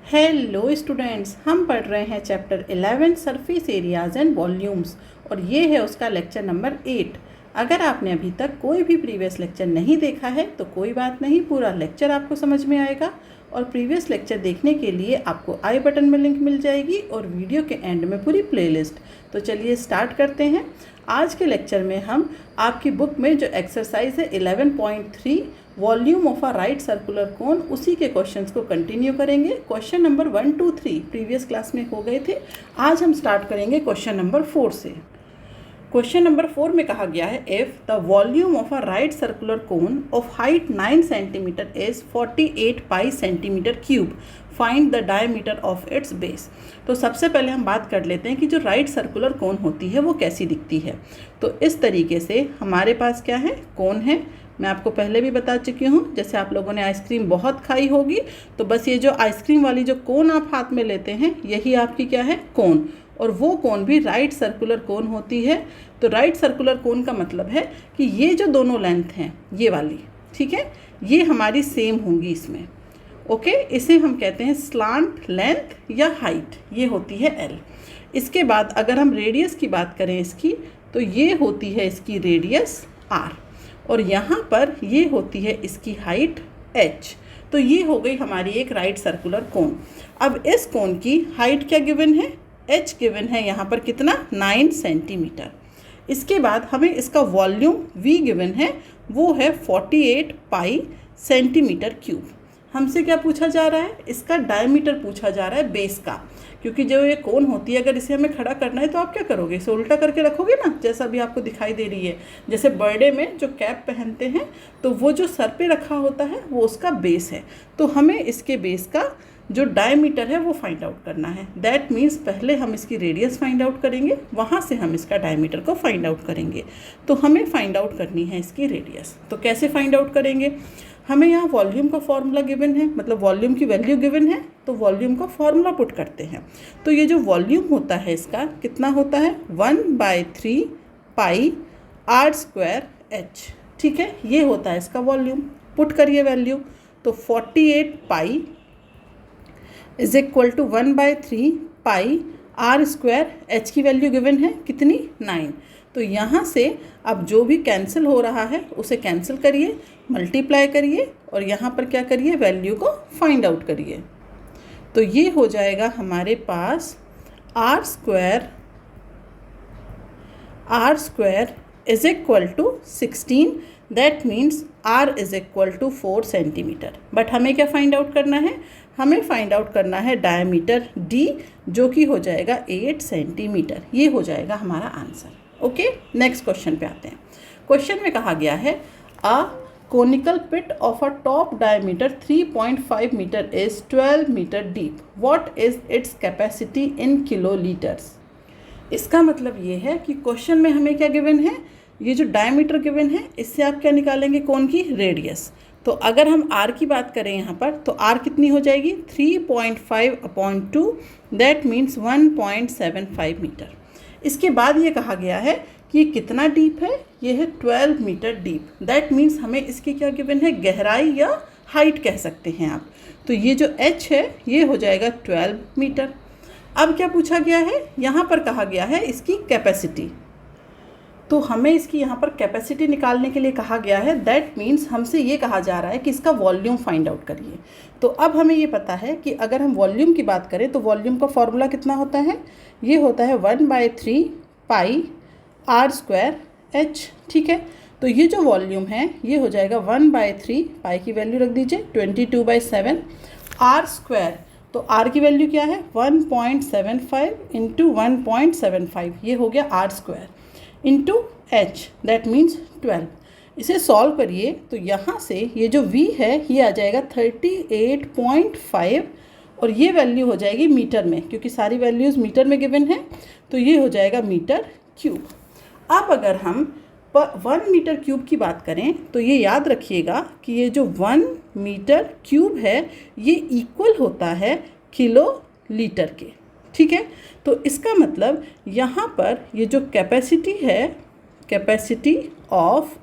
Hello students, हम पढ़ रहे हैं chapter 11 surface areas and volumes और ये है उसका लेक्चर नंबर 8। अगर आपने अभी तक कोई भी प्रीवियस लेक्चर नहीं देखा है तो कोई बात नहीं, पूरा लेक्चर आपको समझ में आएगा। और प्रीवियस लेक्चर देखने के लिए आपको आई बटन में लिंक मिल जाएगी और वीडियो के एंड में पूरी प्लेलिस्ट। तो चलिए स्टार्ट करते हैं। आज के लेक्चर में हम आपकी बुक में जो एक्सरसाइज है 11.3 volume of a right circular cone, उसी के क्वेश्चंस को कंटिन्यू करेंगे। क्वेश्चन नंबर 1, 2, 3 प्रीवियस क्लास में हो गए थे। आज हम स्टार्ट करेंगे क्वेश्चन नंबर 4 से। क्वेश्चन नंबर 4 में कहा गया है if the volume of a right circular cone of height 9 centimetre is 48 pi centimetre cube, find the diameter of its base. तो सबसे पहले हम बात कर लेते हैं कि जो राइट सर्कुलर कोन होती है वो कैसी दिखती है। तो इस तरीके से हमारे पास क्या है, कोन है। मैं आपको पहले भी बता चुकी हूँ, जैसे आप लोगों ने आइसक्रीम बहुत खाई होगी तो बस ये जो आइसक्रीम वाली जो कोन आप हाथ में लेते हैं यही आपकी क्या है, कोन। और वो कोन भी राइट सर्कुलर कोन होती है। तो राइट सर्कुलर कोन का मतलब है कि ये जो दोनों लेंथ हैं ये वाली, ठीक है, ये हमारी सेम होंगी इसमें। ओके, इसे हम कहते हैं स्लांट लेंथ या हाइट, ये होती है एल। इसके बाद अगर हम रेडियस की बात करें इसकी, तो ये होती है इसकी रेडियस आर और यहाँ पर ये होती है इसकी हाइट एच। तो ये हो गई हमारी एक राइट सर्कुलर कोन। अब इस कोन की हाइट क्या गिवन है, एच गिवन है यहाँ पर कितना, 9 सेंटीमीटर। इसके बाद हमें इसका वॉल्यूम वी गिवन है, वो है 48 पाई सेंटीमीटर क्यूब। हमसे क्या पूछा जा रहा है, इसका डायमीटर पूछा जा रहा है बेस का। क्योंकि जो ये कोन होती है अगर इसे हमें खड़ा करना है तो आप क्या करोगे, इसे उल्टा करके रखोगे ना, जैसा अभी आपको दिखाई दे रही है। जैसे बर्थडे में जो कैप पहनते हैं तो वो जो सर पे रखा होता है वो उसका बेस है। तो हमें इसके बेस का जो डायमीटर है वो फाइंड आउट करना है। दैट मीन्स पहले हम इसकी रेडियस फाइंड आउट करेंगे, वहाँ से हम इसका डायमीटर को फाइंड आउट करेंगे। तो हमें फाइंड आउट करनी है इसकी रेडियस। तो कैसे फाइंड आउट करेंगे, हमें यहाँ वॉल्यूम का फॉर्मूला गिवन है, मतलब वॉल्यूम की वैल्यू गिवन है, तो वॉल्यूम का फॉर्मूला पुट करते हैं। तो ये जो वॉल्यूम होता है इसका कितना होता है, 1/3 पाई आर स्क्वायर एच, ठीक है, ये होता है इसका वॉल्यूम। पुट करिए वैल्यू, तो 48 pi is equal to 1/3 pi r square h की वैल्यू गिवन है कितनी, 9। तो यहाँ से अब जो भी कैंसिल हो रहा है उसे कैंसिल करिए, मल्टीप्लाई करिए और यहाँ पर क्या करिए, वैल्यू को फाइंड आउट करिए। तो ये हो जाएगा हमारे पास r square is equal to 16। That means r is equal to 4 centimetre. But हमें क्या फाइंड आउट करना है, हमें फाइंड आउट करना है डायमीटर डी, जो कि हो जाएगा 8 सेंटीमीटर। ये हो जाएगा हमारा आंसर। ओके, नेक्स्ट क्वेश्चन पे आते हैं। क्वेश्चन में कहा गया है a conical pit of a top diameter 3.5 metre is 12 metre deep, what is its capacity in kilolitres. इसका मतलब ये है कि क्वेश्चन में हमें क्या गिवन है, ये जो डायमीटर गिवन है इससे आप क्या निकालेंगे, कौन की, रेडियस। तो अगर हम आर की बात करें यहाँ पर, तो आर कितनी हो जाएगी, 3.5/2, दैट मीन्स 1.75 मीटर। इसके बाद ये कहा गया है कि ये कितना डीप है, ये है 12 मीटर डीप। दैट मीन्स हमें इसकी क्या गिवन है, गहराई या हाइट कह सकते हैं आप। तो ये जो एच है ये हो जाएगा 12 मीटर। अब क्या पूछा गया है, यहाँ पर कहा गया है इसकी कैपेसिटी। तो हमें इसकी यहाँ पर कैपेसिटी निकालने के लिए कहा गया है। दैट मीन्स हमसे ये कहा जा रहा है कि इसका वॉल्यूम फाइंड आउट करिए। तो अब हमें ये पता है कि अगर हम वॉल्यूम की बात करें तो वॉल्यूम का फॉर्मूला कितना होता है, ये होता है 1/3 पाई आर स्क्वायर एच, ठीक है। तो ये जो वॉल्यूम है ये हो जाएगा 1/3 पाई की वैल्यू रख दीजिए 22/7 आर स्क्वायर। तो आर की वैल्यू क्या है, 1.75 इंटू 1.75, ये हो गया r square into h, that means 12। इसे सॉल्व करिए तो यहाँ से ये जो v है ये आ जाएगा 38.5 और ये वैल्यू हो जाएगी मीटर में, क्योंकि सारी वैल्यूज़ मीटर में गिवन है। तो ये हो जाएगा मीटर क्यूब। अब अगर हम 1 मीटर क्यूब की बात करें तो ये याद रखिएगा कि ये जो 1 मीटर क्यूब है ये इक्वल होता है किलो लीटर के, ठीक है। तो इसका मतलब यहाँ पर ये जो कैपेसिटी है, capacity of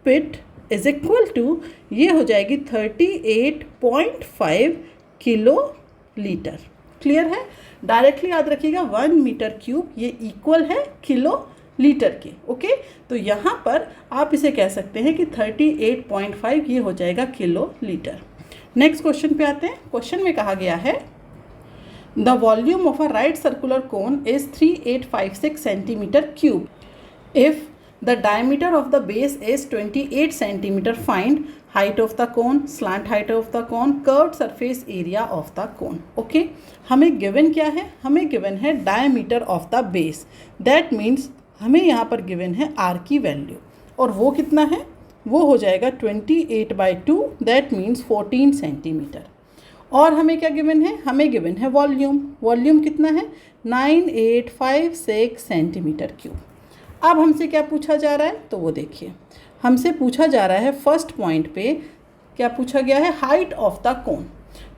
pit is equal to, ये हो जाएगी 38.5 किलो लीटर। क्लियर है? डायरेक्टली याद रखिएगा 1 मीटर क्यूब ये इक्वल है किलो लीटर के। ओके, तो यहाँ पर आप इसे कह सकते हैं कि 38.5 ये हो जाएगा किलो लीटर। नेक्स्ट क्वेश्चन पे आते हैं। क्वेश्चन में कहा गया है the volume of a right circular cone is 3856 centimetre cube. If the diameter of the base is 28 centimeter, find height of the cone, slant height of the cone, curved surface area of the cone. Okay, हमें given क्या है? हमें given है diameter of the base. That means हमें यहाँ पर given है r की वैल्यू, और वो कितना है? वो हो जाएगा 28/2, that means 14 सेंटीमीटर। और हमें क्या गिवन है? हमें गिवन है वॉल्यूम। वॉल्यूम कितना है? 9856 सेंटीमीटर क्यूब। अब हमसे क्या पूछा जा रहा है? तो वो देखिए, हमसे पूछा जा रहा है फर्स्ट पॉइंट पे क्या पूछा गया है? Height of the cone.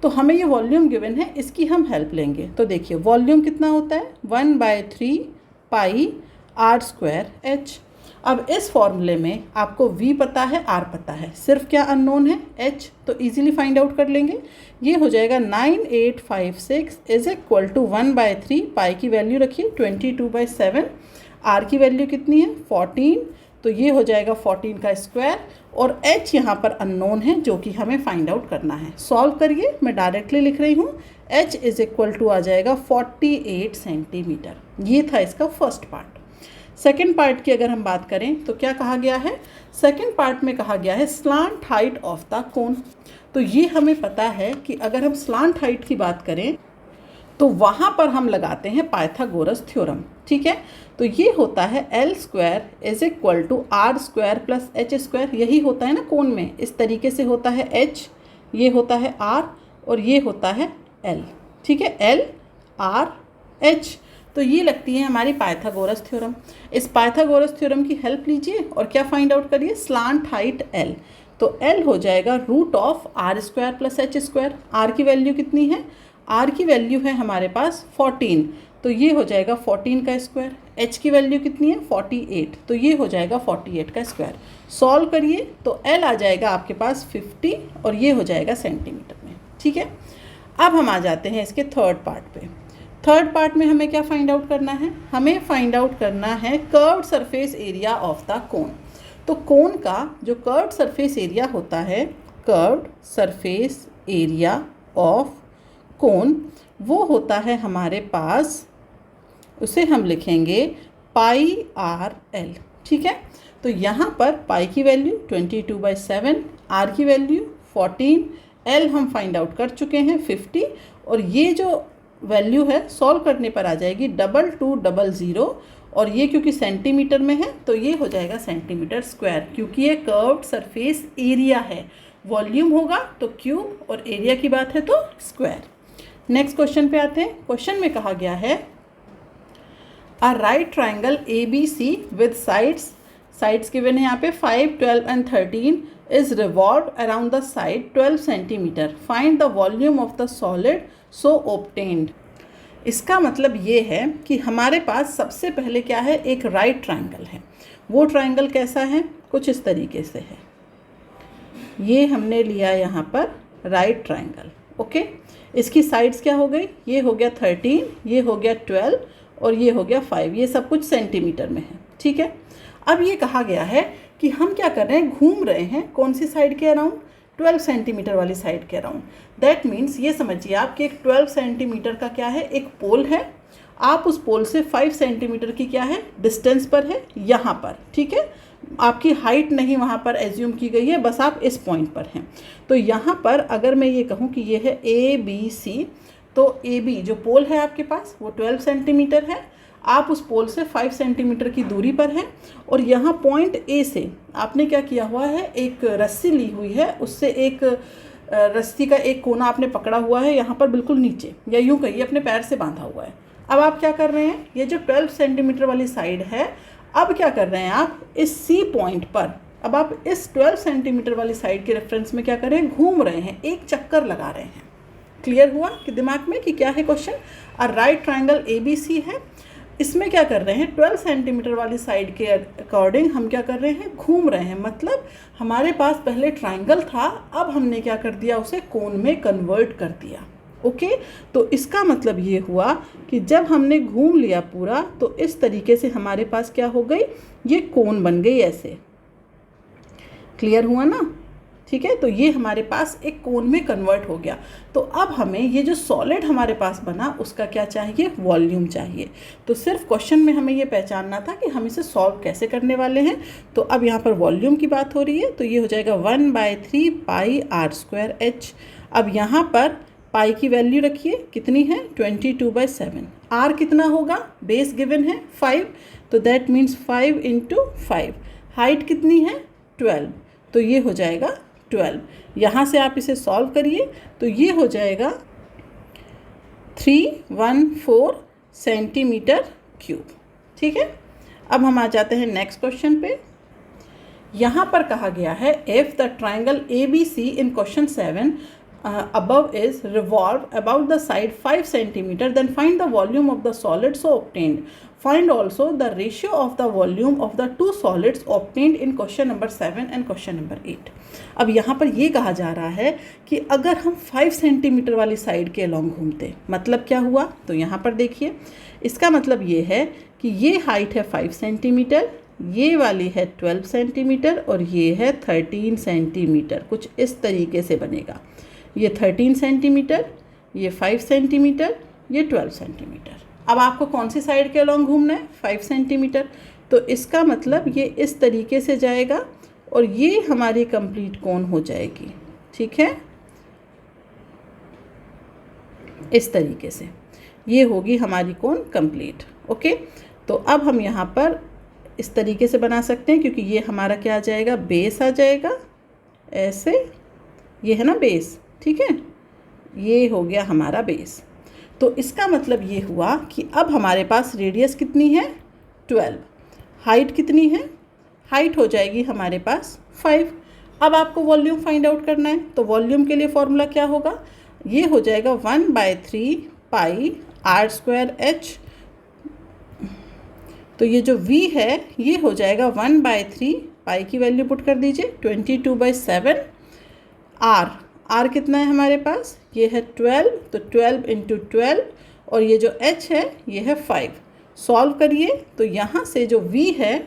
तो हमें ये वॉल्यूम गिवन है, इसकी हम हेल्प लेंगे। तो देखिए वॉल्यूम कितना होता है? 1/3 पाई r स्क्वायर h। अब इस फॉर्मूले में आपको v पता है, r पता है, सिर्फ क्या अननोन है? h। तो इजीली फाइंड आउट कर लेंगे। ये हो जाएगा 9856 इज इक्वल टू 1/3 पाई की वैल्यू रखिए 22/7, r की वैल्यू कितनी है? 14, तो ये हो जाएगा 14 का स्क्वायर, और h यहाँ पर अननोन है जो कि हमें फाइंड आउट करना है। सॉल्व करिए, मैं डायरेक्टली लिख रही हूँ। h इज इक्वल टू आ जाएगा 48 सेंटीमीटर। ये था इसका फर्स्ट पार्ट। सेकेंड पार्ट की अगर हम बात करें तो क्या कहा गया है? सेकेंड पार्ट में कहा गया है slant height of the cone. तो ये हमें पता है कि अगर हम स्लांट हाइट की बात करें तो वहाँ पर हम लगाते हैं पाइथागोरस थ्योरम। ठीक है, तो ये होता है L square is equal to R square plus H square. यही होता है ना कोन में, इस तरीके से होता है H, ये होता है R, और ये होता है L। ठीक है, L R H। तो ये लगती है हमारी पाइथागोरस थ्योरम। इस पाइथागोरस थ्योरम की हेल्प लीजिए और क्या फाइंड आउट करिए? Slant height L। तो L हो जाएगा root of R square plus H square. R की वैल्यू कितनी है? R की वैल्यू है हमारे पास 14, तो ये हो जाएगा 14 का स्क्वायर। H की वैल्यू कितनी है? 48, तो ये हो जाएगा 48 का स्क्वायर। सॉल्व करिए तो L आ जाएगा आपके पास 50, और ये हो जाएगा सेंटीमीटर में। ठीक है, अब हम आ जाते हैं इसके थर्ड पार्ट पे। थर्ड पार्ट में हमें क्या फाइंड आउट करना है? हमें फाइंड आउट करना है curved surface area of the cone. तो कोन का जो कर्व्ड सरफेस एरिया होता है, curved surface area of cone, वो होता है हमारे पास, उसे हम लिखेंगे पाई आर एल। ठीक है, तो यहाँ पर पाई की वैल्यू 22/7, आर की वैल्यू 14, एल हम फाइंड आउट कर चुके हैं 50, और ये जो वैल्यू है सॉल्व करने पर आ जाएगी 2200, और ये क्योंकि सेंटीमीटर में है तो ये हो जाएगा सेंटीमीटर स्क्वायर, क्योंकि ये कर्व्ड सरफेस एरिया है। वॉल्यूम होगा तो क्यूब, और एरिया की बात है तो स्क्वायर। नेक्स्ट क्वेश्चन पे आते हैं। क्वेश्चन में कहा गया है a right triangle ABC with sides given है यहाँ पे 5, 12 and 13 is revolve around the side 12 centimetre. Find the volume of the solid so obtained. इसका मतलब ये है कि हमारे पास सबसे पहले क्या है? एक राइट ट्राइंगल है। वो ट्राइंगल कैसा है? कुछ इस तरीके से है। ये हमने लिया यहाँ पर राइट ट्राइंगल। ओके, इसकी साइड्स क्या हो गई? ये हो गया 13, ये हो गया 12, और ये हो गया 5। ये सब कुछ सेंटीमीटर में है। ठीक है, अब ये कहा गया है कि हम क्या कर रहे हैं? घूम रहे हैं कौन सी साइड के अराउंड? 12 सेंटीमीटर वाली साइड के अराउंड। दैट मीन्स ये समझिए आप कि एक 12 सेंटीमीटर का क्या है? एक पोल है। आप उस पोल से 5 सेंटीमीटर की क्या है? डिस्टेंस पर है, यहाँ पर। ठीक है, आपकी हाइट नहीं वहाँ पर एज्यूम की गई है, बस आप इस पॉइंट पर हैं। तो यहाँ पर अगर मैं ये कहूँ कि ये है ABC, तो AB जो पोल है आपके पास वो 12 सेंटीमीटर है। आप उस पोल से 5 सेंटीमीटर की दूरी पर हैं, और यहाँ पॉइंट A से आपने क्या किया हुआ है? एक रस्सी ली हुई है, उससे एक रस्सी का एक कोना आपने पकड़ा हुआ है यहाँ पर बिल्कुल नीचे, या यूँ कहिए अपने पैर से बांधा हुआ है। अब आप क्या कर रहे हैं? ये जो 12 सेंटीमीटर वाली साइड है, अब क्या कर रहे हैं आप? इस C पॉइंट पर अब आप इस 12 सेंटीमीटर वाली साइड के रेफरेंस में क्या कर रहे हैं? घूम रहे हैं, एक चक्कर लगा रहे हैं। क्लियर हुआ कि दिमाग में कि क्या है क्वेश्चन? और राइट ट्राइंगल ABC है, इसमें क्या कर रहे हैं? 12 सेंटीमीटर वाली साइड के अकॉर्डिंग हम क्या कर रहे हैं? घूम रहे हैं। मतलब हमारे पास पहले ट्राइंगल था, अब हमने क्या कर दिया? उसे कोन में कन्वर्ट कर दिया। ओके, तो इसका मतलब ये हुआ कि जब हमने घूम लिया पूरा तो इस तरीके से हमारे पास क्या हो गई, ये कोन बन गई ऐसे। क्लियर हुआ ना? ठीक है, तो ये हमारे पास एक कोन में कन्वर्ट हो गया। तो अब हमें ये जो सॉलिड हमारे पास बना उसका क्या चाहिए, वॉल्यूम चाहिए। तो सिर्फ क्वेश्चन में हमें ये पहचानना था कि हम इसे सॉल्व कैसे करने वाले हैं। तो अब यहाँ पर वॉल्यूम की बात हो रही है, तो ये हो जाएगा 1/3 पाई r²h। अब यहाँ पर पाई की वैल्यू रखिए, कितनी है, 22/7। आर कितना होगा, बेस गिवन है 5, तो दैट मीन्स 5 × 5। हाइट कितनी है, 12, तो ये हो जाएगा 12। यहाँ से आप इसे सॉल्व करिए तो ये हो जाएगा 314 सेंटीमीटर क्यूब। ठीक है, अब हम आ जाते हैं नेक्स्ट क्वेश्चन पे। यहाँ पर कहा गया है if the triangle ABC in question 7 above is revolved about the side 5 centimeter, then find the volume of the solid so obtained. Find also the ratio of the volume of the two solids obtained in question number 7 and question number 8. अब यहाँ पर ये कहा जा रहा है कि अगर हम 5 सेंटीमीटर वाली साइड के अलॉन्ग घूमते, मतलब क्या हुआ, तो यहाँ पर देखिए, इसका मतलब ये है कि ये हाइट है 5 सेंटीमीटर, ये वाली है 12 सेंटीमीटर और ये है 13 सेंटीमीटर। कुछ इस तरीके से बनेगा, ये 13 सेंटीमीटर, ये 5 सेंटीमीटर, ये 12 सेंटीमीटर। अब आपको कौन सी साइड के अलॉन्ग घूमना है, 5 सेंटीमीटर। तो इसका मतलब ये इस तरीके से जाएगा और ये हमारी कंप्लीट कोन हो जाएगी। ठीक है, इस तरीके से ये होगी हमारी कोन कंप्लीट। ओके, तो अब हम यहाँ पर इस तरीके से बना सकते हैं, क्योंकि ये हमारा क्या आ जाएगा, बेस आ जाएगा ऐसे, ये है ना बेस। ठीक है, ये हो गया हमारा बेस। तो इसका मतलब ये हुआ कि अब हमारे पास रेडियस कितनी है, 12। हाइट कितनी है, हाइट हो जाएगी हमारे पास 5। अब आपको वॉल्यूम फाइंड आउट करना है, तो वॉल्यूम के लिए फॉर्मूला क्या होगा, ये हो जाएगा 1/3 पाई r²h। तो ये जो v है ये हो जाएगा 1/3 पाई की वैल्यू पुट कर दीजिए 22/7। r कितना है हमारे पास, ये है 12, तो 12 × 12 और ये जो h है ये है 5। सॉल्व करिए तो यहाँ से जो v है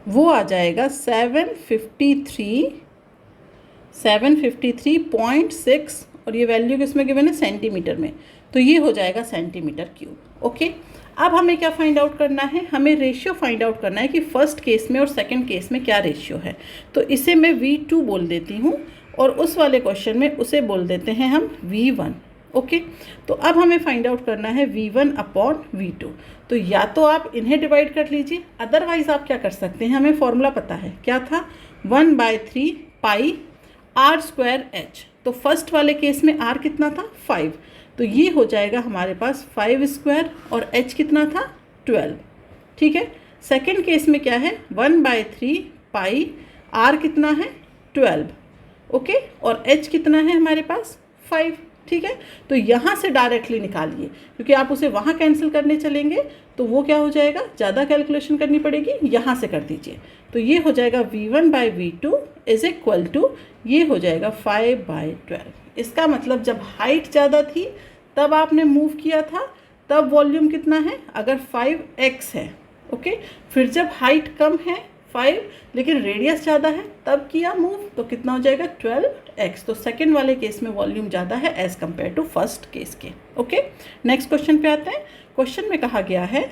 वो आ जाएगा 753.6 और ये वैल्यू किसमें गिवन है, सेंटीमीटर में, तो ये हो जाएगा सेंटीमीटर क्यूब। ओके, अब हमें क्या फाइंड आउट करना है, हमें रेशियो फाइंड आउट करना है कि फर्स्ट केस में और सेकंड केस में क्या रेशियो है। तो इसे मैं V2 बोल देती हूँ और उस वाले क्वेश्चन में उसे बोल देते हैं हम V1। ओके, तो अब हमें फाइंड आउट करना है V1/V2। तो या तो आप इन्हें डिवाइड कर लीजिए, अदरवाइज आप क्या कर सकते हैं, हमें फॉर्मूला पता है, क्या था, 1/3 पाई r²h। तो फर्स्ट वाले केस में r कितना था, 5, तो ये हो जाएगा हमारे पास 5² और h कितना था, 12। ठीक है, सेकेंड केस में क्या है, 1/3 पाई r कितना है, 12। ओके, और h कितना है हमारे पास, 5। ठीक है, तो यहाँ से डायरेक्टली निकालिए, क्योंकि आप उसे वहाँ कैंसिल करने चलेंगे तो वो क्या हो जाएगा, ज़्यादा कैलकुलेशन करनी पड़ेगी, यहाँ से कर दीजिए। तो ये हो जाएगा V1/V2 इज इक्वल टू, ये हो जाएगा 5/12। इसका मतलब जब हाइट ज़्यादा थी तब आपने मूव किया था, तब वॉल्यूम कितना है, अगर 5x है। ओके, फिर जब हाइट कम है 5 लेकिन रेडियस ज़्यादा है तब किया मूव, तो कितना हो जाएगा 12x। तो सेकंड वाले केस में वॉल्यूम ज़्यादा है as compare to first case के। ओके, नेक्स्ट क्वेश्चन पे आते हैं। क्वेश्चन में कहा गया है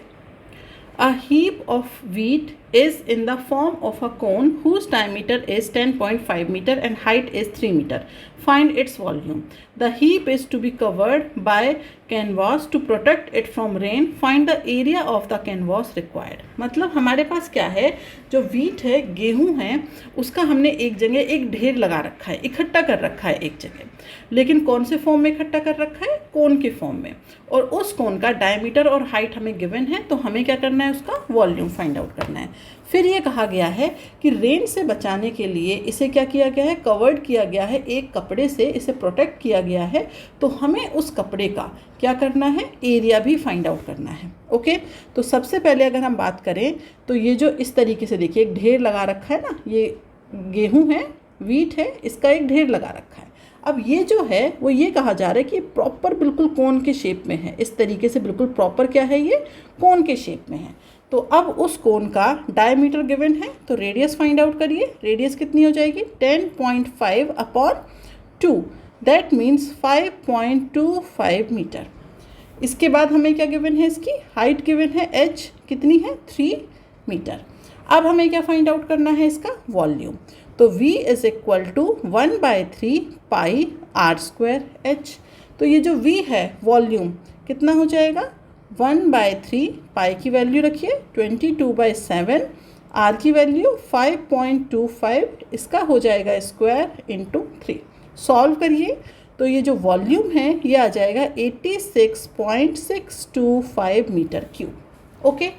A heap of wheat is in the form of a cone whose diameter is 10.5 meter and height is 3 meter. Find its volume. The heap is to be covered by canvas to protect it from rain. Find the area of the canvas required. मतलब हमारे पास क्या है, जो wheat है, गेहूँ है, उसका हमने एक जगह एक ढेर लगा रखा है, इकट्ठा कर रखा है एक जगह, लेकिन कौन से फॉर्म में इकट्ठा कर रखा है, कोन के फॉर्म में, और उस कोन का डायमीटर और हाइट हमें गिवन है, तो हमें क्या करना है, उसका वॉल्यूम फाइंड आउट करना है। फिर ये कहा गया है कि रेन से बचाने के लिए इसे क्या किया गया है, कवर्ड किया गया है, एक कपड़े से इसे प्रोटेक्ट किया गया है, तो हमें उस कपड़े का क्या करना है, एरिया भी फाइंड आउट करना है। ओके, तो सबसे पहले अगर हम बात करें तो ये जो इस तरीके से देखिए एक ढेर लगा रखा है ना, ये गेहूँ है, वीट है, इसका एक ढेर लगा रखा है। अब ये जो है वो ये कहा जा रहा है कि प्रॉपर बिल्कुल कोन के शेप में है, इस तरीके से बिल्कुल प्रॉपर क्या है, ये कोन के शेप में है। तो अब उस कोन का डायमीटर गिवन है, तो रेडियस फाइंड आउट करिए। रेडियस कितनी हो जाएगी, 10.5/2, दैट मीन्स 5.25 मीटर। इसके बाद हमें क्या गिवन है, इसकी हाइट गिवन है, h कितनी है, 3 मीटर। अब हमें क्या फाइंड आउट करना है, इसका वॉल्यूम। तो v is equal to 1/3 pi r² h। तो ये जो v है वॉल्यूम कितना हो जाएगा, 1/3 पाई की वैल्यू रखिए 22/7, r की वैल्यू 5.25, इसका हो जाएगा स्क्वायर इंटू 3। सॉल्व करिए तो ये जो वॉल्यूम है ये आ जाएगा 86.625 मीटर क्यूब। ओके,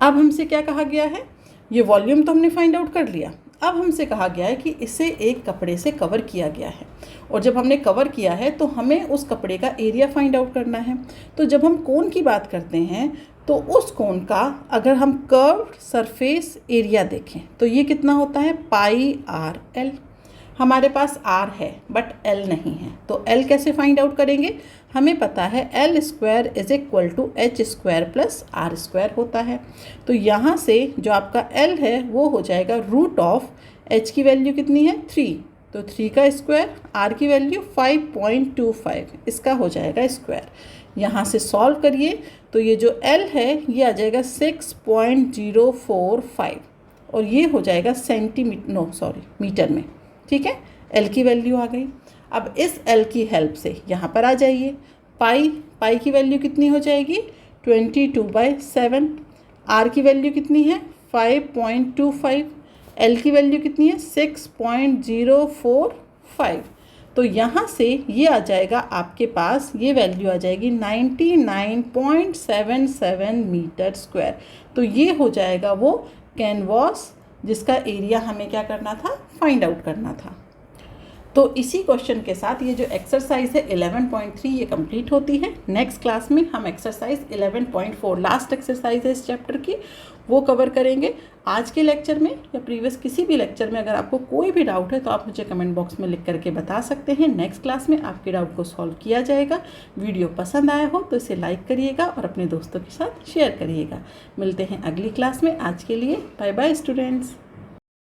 अब हमसे क्या कहा गया है, ये वॉल्यूम तो हमने फाइंड आउट कर लिया। अब हमसे कहा गया है कि इसे एक कपड़े से कवर किया गया है, और जब हमने कवर किया है तो हमें उस कपड़े का एरिया फाइंड आउट करना है। तो जब हम कोन की बात करते हैं तो उस कोन का अगर हम कर्व्ड सरफेस एरिया देखें तो ये कितना होता है, πr/l। हमारे पास r है बट l नहीं है, तो l कैसे फाइंड आउट करेंगे, हमें पता है l² is equal to h² plus r² होता है। तो यहाँ से जो आपका l है वो हो जाएगा रूट ऑफ h की वैल्यू कितनी है, 3, तो 3 का स्क्वायर, r की वैल्यू 5.25, इसका हो जाएगा स्क्वायर। यहाँ से सॉल्व करिए तो ये जो l है ये आ जाएगा 6.045, और ये हो जाएगा मीटर में। ठीक है, l की वैल्यू आ गई। अब इस l की हेल्प से यहाँ पर आ जाइए, पाई की वैल्यू कितनी हो जाएगी, 22/7, r की वैल्यू कितनी है, 5.25, l की वैल्यू कितनी है, 6.045। तो यहाँ से ये आ जाएगा आपके पास, ये वैल्यू आ जाएगी 99.77 मीटर स्क्वायर। तो ये हो जाएगा वो कैनवास जिसका एरिया हमें क्या करना था, फाइंड आउट करना था। तो इसी क्वेश्चन के साथ ये जो एक्सरसाइज है 11.3 ये कंप्लीट होती है। नेक्स्ट क्लास में हम एक्सरसाइज 11.4 लास्ट एक्सरसाइज है इस चैप्टर की, वो कवर करेंगे। आज के लेक्चर में या प्रीवियस किसी भी लेक्चर में अगर आपको कोई भी डाउट है तो आप मुझे कमेंट बॉक्स में लिख करके बता सकते हैं। नेक्स्ट क्लास में आपके डाउट को सॉल्व किया जाएगा। वीडियो पसंद आया हो तो इसे लाइक करिएगा और अपने दोस्तों के साथ शेयर करिएगा। मिलते हैं अगली क्लास में। आज के लिए बाय बाय स्टूडेंट्स।